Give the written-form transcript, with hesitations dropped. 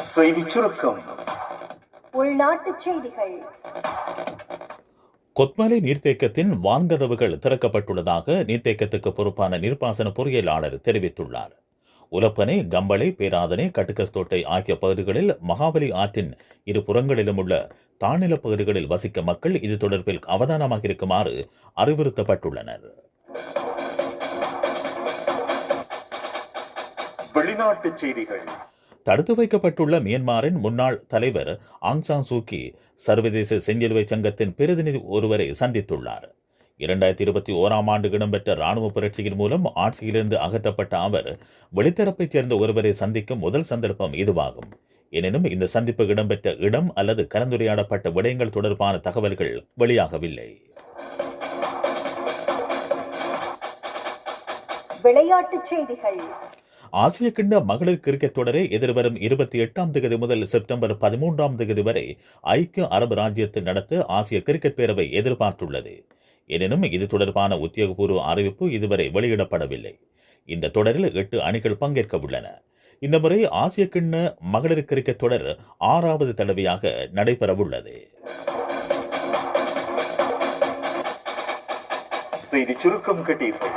செய்திச் சுருக்கம். உள்நாட்டுச் செய்திகள். கொத்மலை நீர்த்தேக்கத்தின் வான்கதவுகள் திறக்கப்பட்டுள்ளதாக நீர்த்தேக்கத்துக்கு பொறுப்பான நீர்ப்பாசன பொறியியலாளர் தெரிவித்துள்ளார். உலப்பனை, கம்பளை, பேராதனை, கட்டுக்கஸ்தோட்டை ஆகிய பகுதிகளில் மகாபலி ஆற்றின் இரு புறங்களிலும் உள்ள தாழ்நிலப் பகுதிகளில் வசிக்கும் மக்கள் இது தொடர்பில் அவதானமாக இருக்குமாறு அறிவுறுத்தப்பட்டுள்ளனர். வெளிநாட்டுச் செய்திகள். தடுத்து வைக்கப்பட்டுள்ள மியான்மரின் முன்னாள் தலைவர் ஆங் சான் சூகி சர்வதேச செஞ்சிலுவை சங்கத்தின் பிரதிநிதி ஒருவரை சந்தித்துள்ளார். 2021 இடம்பெற்ற ராணுவ புரட்சியின் மூலம் ஆட்சியிலிருந்து அகற்றப்பட்ட அவர் வெளித்தரப்பைச் சேர்ந்த ஒருவரை சந்திக்கும் முதல் சந்தர்ப்பம் இதுவாகும். எனினும் இந்த சந்திப்பு இடம்பெற்ற இடம் அல்லது கலந்துரையாடப்பட்ட விடயங்கள் தொடர்பான தகவல்கள் வெளியாகவில்லை. விளையாட்டுச் செய்திகள். ஆசிய கிண்ண மகளிர் கிரிக்கெட் தொடரை எதிர்வரும் 28ஆம் தேதி முதல் செப்டம்பர் 13ஆம் தேதி வரை ஐக்கிய அரபு ராஜ்யத்தில் நடத்த ஆசிய கிரிக்கெட் பேரவை எதிர்பார்த்துள்ளது. எனினும் இது தொடர்பான உத்தியோகபூர்வ அறிவிப்பு இதுவரை வெளியிடப்படவில்லை. இந்த தொடரில் 8 அணிகள் பங்கேற்க உள்ளன. இந்த முறை ஆசிய கிண்ண மகளிர் கிரிக்கெட் தொடர் 6வது தடவையாக நடைபெறவுள்ளது. செய்திச் சுருக்கம் கேட்டீர்கள்.